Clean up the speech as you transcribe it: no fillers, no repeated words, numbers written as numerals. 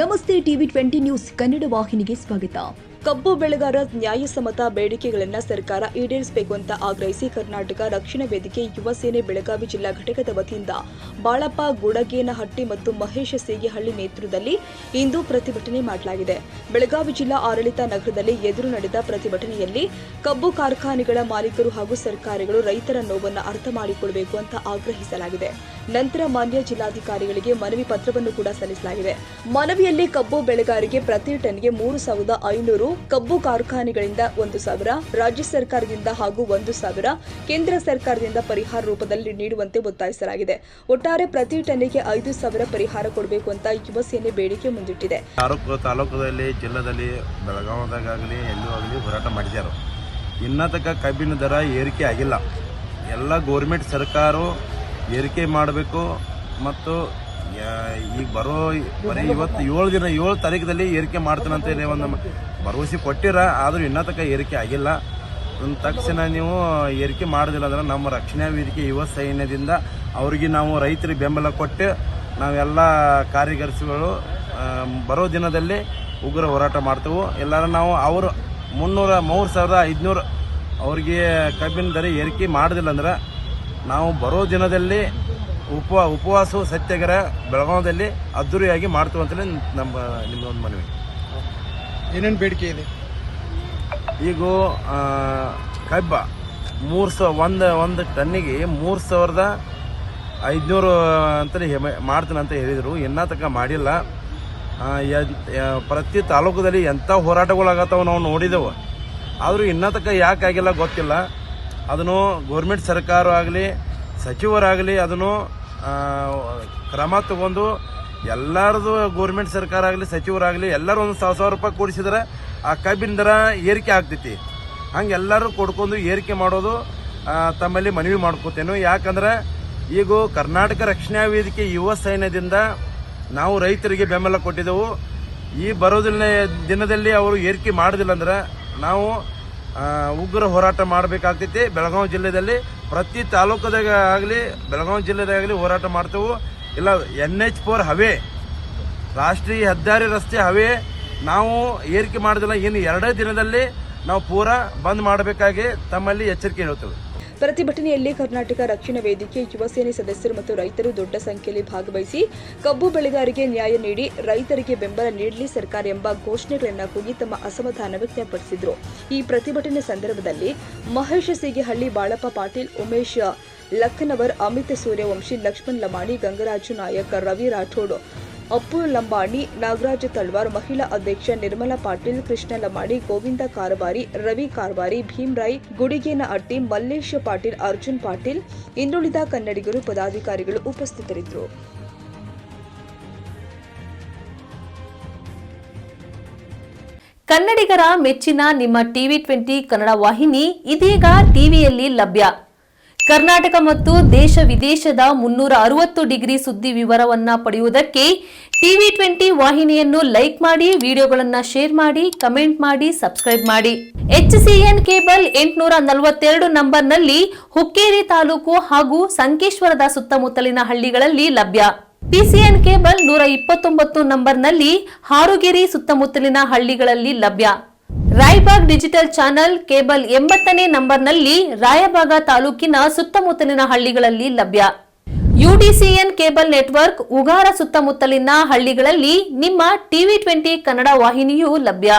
ನಮಸ್ತೆ ಟಿವಿ20 ನ್ಯೂಸ್ ಕನ್ನಡ ವಾಹಿನಿಗೆ ಸ್ವಾಗತ. ಕಬ್ಬು ಬೆಳೆಗಾರ ನ್ಯಾಯಸಮ್ಮತ ಬೇಡಿಕೆಗಳನ್ನು ಸರ್ಕಾರ ಈಡೇರಿಸಬೇಕು ಅಂತ ಆಗ್ರಹಿಸಿ ಕರ್ನಾಟಕ ರಕ್ಷಣಾ ವೇದಿಕೆ ಯುವ ಸೇನೆ ಬೆಳಗಾವಿ ಜಿಲ್ಲಾ ಘಟಕದ ವತಿಯಿಂದ ಬಾಳಪ್ಪ ಗುಡಗೇನಹಟ್ಟಿ ಮತ್ತು ಮಹೇಶ ಸೇಗಿಹಳ್ಳಿ ನೇತೃತ್ವದಲ್ಲಿ ಇಂದು ಪ್ರತಿಭಟನೆ ಮಾಡಲಾಗಿದೆ. ಬೆಳಗಾವಿ ಜಿಲ್ಲಾ ಆಡಳಿತ ನಗರದಲ್ಲಿ ಎದುರು ನಡೆದ ಪ್ರತಿಭಟನೆಯಲ್ಲಿ ಕಬ್ಬು ಕಾರ್ಖಾನೆಗಳ ಮಾಲೀಕರು ಹಾಗೂ ಸರ್ಕಾರಗಳು ರೈತರ ನೋವನ್ನು ಅರ್ಥ ಮಾಡಿಕೊಳ್ಳಬೇಕು ಅಂತ ಆಗ್ರಹಿಸಲಾಗಿದೆ. ನಂತರ ಮಾನ್ಯ ಜಿಲ್ಲಾಧಿಕಾರಿಗಳಿಗೆ ಮನವಿ ಪತ್ರವನ್ನು ಕೂಡ ಸಲ್ಲಿಸಲಾಗಿದೆ. ಮನವಿಯಲ್ಲಿ ಕಬ್ಬು ಬೆಳೆಗಾರರಿಗೆ ಪ್ರತಿ ಟನ್ಗೆ 3,500 ಕಬ್ಬು ಕಾರ್ಖಾನೆಗಳಿಂದ 1,000, ರಾಜ್ಯ ಸರ್ಕಾರದಿಂದ ಹಾಗೂ 1,000 ಕೇಂದ್ರ ಸರ್ಕಾರದಿಂದ ಪರಿಹಾರ ರೂಪದಲ್ಲಿ ನೀಡುವಂತೆ ಒತ್ತಾಯಿಸಲಾಗಿದೆ. ಒಟ್ಟಾರೆ ಪ್ರತಿ ಟನ್ನಿಗೆ 5,000 ಪರಿಹಾರ ಕೊಡಬೇಕು ಅಂತ ಯುವ ಸೇನೆ ಬೇಡಿಕೆ ಮುಂದಿಟ್ಟಿದೆ. ತಾಲೂಕದಲ್ಲಿ ಜಿಲ್ಲೆಯಲ್ಲಿ ಬೆಳಗಾವಿದಾಗಲಿ ಎಲ್ಲೂ ಆಗಲಿ ಹೋರಾಟ ಮಾಡಿದ್ದಾರೆ. ಇನ್ನತಕ್ಕ ಕಬ್ಬಿನ ದರ ಏರಿಕೆ ಆಗಿಲ್ಲ. ಎಲ್ಲ ಗೌರ್ಮೆಂಟ್ ಸರ್ಕಾರ ಏರಿಕೆ ಮಾಡಬೇಕು ಮತ್ತು ಈಗ ಬರೀ ಇವತ್ತು 7 ತಾರೀಕದಲ್ಲಿ ಏರಿಕೆ ಮಾಡ್ತಾನೆ ಅಂತ ಹೇಳಿ ಒಂದು ಭರವಸೆ ಕೊಟ್ಟಿರ, ಆದರೂ ಇನ್ನೂ ತನಕ ಏರಿಕೆ ಆಗಿಲ್ಲ. ತಕ್ಷಣ ನೀವು ಏರಿಕೆ ಮಾಡೋದಿಲ್ಲ ಅಂದ್ರೆ ನಮ್ಮ ರಕ್ಷಣಾ ವೇದಿಕೆ ಯುವ ಸೈನ್ಯದಿಂದ ಅವರಿಗೆ ನಾವು ರೈತರಿಗೆ ಬೆಂಬಲ ಕೊಟ್ಟು ನಾವೆಲ್ಲ ಕಾರ್ಯದರ್ಶಿಗಳು ಬರೋ ದಿನದಲ್ಲಿ ಉಗ್ರ ಹೋರಾಟ ಮಾಡ್ತೇವೆ. ಎಲ್ಲರೂ ನಾವು ಅವರು 3,500 ಅವ್ರಿಗೆ ಕಬ್ಬಿನ ದರ ಏರಿಕೆ ಮಾಡೋದಿಲ್ಲ ಅಂದ್ರೆ ನಾವು ಬರೋ ದಿನದಲ್ಲಿ ಉಪವಾಸ ಸತ್ಯಾಗ್ರಹ ಬೆಳಗಾವಿಯಲ್ಲಿ ಅದ್ದೂರಿಯಾಗಿ ಮಾಡ್ತೀವಿ ಅಂತಲೇ ನಿಮ್ಮದೊಂದು ಮನವಿ. ಏನೇನು ಬೇಡಿಕೆ ಇದೆ? ಈಗ ಕಬ್ಬ ಒಂದು ಟನ್ನಿಗೆ 3,500 ಅಂತಲೇ ಮಾಡ್ತೀನಿ ಅಂತ ಹೇಳಿದರು. ಇನ್ನೂ ತನಕ ಮಾಡಿಲ್ಲ. ಪ್ರತಿ ತಾಲೂಕದಲ್ಲಿ ಎಂಥ ಹೋರಾಟಗಳಾಗತ್ತವ ನಾವು ನೋಡಿದೆವು, ಆದರೂ ಇನ್ನೂ ತನಕ ಯಾಕೆ ಆಗಿಲ್ಲ ಗೊತ್ತಿಲ್ಲ. ಅದನ್ನು ಗೌರ್ಮೆಂಟ್ ಸರ್ಕಾರ ಆಗಲಿ ಸಚಿವರಾಗಲಿ ಅದನ್ನು ಕ್ರಮ ತಗೊಂಡು ಎಲ್ಲರದು ಗೌರ್ಮೆಂಟ್ ಸರ್ಕಾರ ಆಗಲಿ ಸಚಿವರಾಗಲಿ ಎಲ್ಲರೂ 1,000 ರೂಪಾಯಿ ಕೊಡಿಸಿದ್ರೆ ಆ ಕಬ್ಬಿನ ದರ ಏರಿಕೆ ಆಗ್ತೈತಿ. ಹಂಗೆ ಎಲ್ಲರೂ ಕೊಡ್ಕೊಂಡು ಏರಿಕೆ ಮಾಡೋದು ತಮ್ಮಲ್ಲಿ ಮನವಿ ಮಾಡ್ಕೋತೇನೆ. ಯಾಕಂದ್ರೆ ಈಗ ಕರ್ನಾಟಕ ರಕ್ಷಣಾ ವೇದಿಕೆ ಯುವ ಸೈನ್ಯದಿಂದ ನಾವು ರೈತರಿಗೆ ಬೆಂಬಲ ಕೊಟ್ಟಿದ್ದೆವು. ಈ ಬರೋದಿಲ್ಲ ದಿನದಲ್ಲಿ ಅವರು ಏರಿಕೆ ಮಾಡೋದಿಲ್ಲ ಅಂದ್ರೆ ನಾವು ಉಗ್ರ ಹೋರಾಟ ಮಾಡಬೇಕಾಗ್ತೈತಿ. ಬೆಳಗಾವಿ ಜಿಲ್ಲೆಯಲ್ಲಿ ಪ್ರತಿ ತಾಲೂಕದಾಗ ಆಗಲಿ ಬೆಳಗಾವಿ ಜಿಲ್ಲೆದಾಗಲಿ ಹೋರಾಟ ಮಾಡ್ತೇವೆ. ಇಲ್ಲ NH4 ಹವೆ, ರಾಷ್ಟ್ರೀಯ ಹೆದ್ದಾರಿ ರಸ್ತೆ ಹವೆ ನಾವು ಏರಿಕೆ ಮಾಡೋದಿಲ್ಲ. ಇನ್ನು 2 ದಿನದಲ್ಲಿ ನಾವು ಪೂರಾ ಬಂದ್ ಮಾಡಬೇಕಾಗಿ ತಮ್ಮಲ್ಲಿ ಎಚ್ಚರಿಕೆ ಹೇಳ್ತೇವೆ. ಪ್ರತಿಭಟನೆಯಲ್ಲಿ ಕರ್ನಾಟಕ ರಕ್ಷಣಾ ವೇದಿಕೆ ಯುವ ಸೇನೆ ಸದಸ್ಯರು ಮತ್ತು ರೈತರು ದೊಡ್ಡ ಸಂಖ್ಯೆಯಲ್ಲಿ ಭಾಗವಹಿಸಿ ಕಬ್ಬು ಬೆಳೆಗಾರರಿಗೆ ನ್ಯಾಯ ನೀಡಿ ರೈತರಿಗೆ ಬೆಂಬಲ ನೀಡಲಿ ಸರ್ಕಾರ ಎಂಬ ಘೋಷಣೆಗಳನ್ನು ಕೂಗಿ ತಮ್ಮ ಅಸಮಾಧಾನ ವ್ಯಕ್ತಪಡಿಸಿದರು. ಈ ಪ್ರತಿಭಟನೆ ಸಂದರ್ಭದಲ್ಲಿ ಮಹೇಶ ಸೇಗಿಹಳ್ಳಿ, ಬಾಳಪ್ಪ ಪಾಟೀಲ್, ಉಮೇಶ್ ಲಖನವರ್, ಅಮಿತ್ ಸೂರ್ಯವಂಶಿ, ಲಕ್ಷ್ಮಣ್ ಲಮಾಣಿ, ಗಂಗರಾಜು ನಾಯಕ್, ರವಿ ರಾಠೋಡ್, ಅಪ್ಪು ಲಂಬಾಣಿ, ನಾಗರಾಜ ತಳ್ವಾರ್, ಮಹಿಳಾ ಅಧ್ಯಕ್ಷ ನಿರ್ಮಲಾ ಪಾಟೀಲ್, ಕೃಷ್ಣ ಲಮಾಣಿ, ಗೋವಿಂದ ಕಾರಬಾರಿ, ರವಿ ಕಾರಬಾರಿ, ಭೀಮರಾಯ್ ಗುಡಿಗೇನಹಟ್ಟಿ, ಮಲ್ಲೇಶ್ ಪಾಟೀಲ್, ಅರ್ಜುನ್ ಪಾಟೀಲ್, ಇನ್ನುಳಿದ ಕನ್ನಡಿಗರು ಪದಾಧಿಕಾರಿಗಳು ಉಪಸ್ಥಿತರಿದ್ದರು. ಕನ್ನಡಿಗರ ಮೆಚ್ಚಿನ ನಿಮ್ಮ ಟಿವಿ20 ಕನ್ನಡ ವಾಹಿನಿ ಇದೀಗ ಟಿವಿಯಲ್ಲಿ ಲಭ್ಯ. ಕರ್ನಾಟಕ ಮತ್ತು ದೇಶ ವಿದೇಶದ 360 ಡಿಗ್ರಿ ಸುದ್ದಿ ವಿವರವನ್ನ ಪಡೆಯುವುದಕ್ಕೆ ಟಿವಿ20 ವಾಹಿನಿಯನ್ನು ಲೈಕ್ ಮಾಡಿ, ವಿಡಿಯೋಗಳನ್ನು ಶೇರ್ ಮಾಡಿ, ಕಮೆಂಟ್ ಮಾಡಿ, ಸಬ್ಸ್ಕ್ರೈಬ್ ಮಾಡಿ. HCN ಕೇಬಲ್ 842 ನಂಬರ್ನಲ್ಲಿ ಹುಕ್ಕೇರಿ ತಾಲೂಕು ಹಾಗೂ ಸಂಕೇಶ್ವರದ ಸುತ್ತಮುತ್ತಲಿನ ಹಳ್ಳಿಗಳಲ್ಲಿ ಲಭ್ಯ. PCN ಕೇಬಲ್ 129 ನಂಬರ್ನಲ್ಲಿ ಹಾರುಗೆರೆ ಸುತ್ತಮುತ್ತಲಿನ ಹಳ್ಳಿಗಳಲ್ಲಿ ಲಭ್ಯ. ರಾಯಬಾಗ್ ಡಿಜಿಟಲ್ ಚಾನೆಲ್ ಕೇಬಲ್ 80ನೇ ನಂಬರ್ನಲ್ಲಿ ರಾಯಬಾಗ ತಾಲೂಕಿನ ಸುತ್ತಮುತ್ತಲಿನ ಹಳ್ಳಿಗಳಲ್ಲಿ ಲಭ್ಯ. UDCN ಕೇಬಲ್ ನೆಟ್ವರ್ಕ್ ಉಗಾರ ಸುತ್ತಮುತ್ತಲಿನ ಹಳ್ಳಿಗಳಲ್ಲಿ ನಿಮ್ಮ ಟಿವಿ20 ಕನ್ನಡ ವಾಹಿನಿಯೂ ಲಭ್ಯ.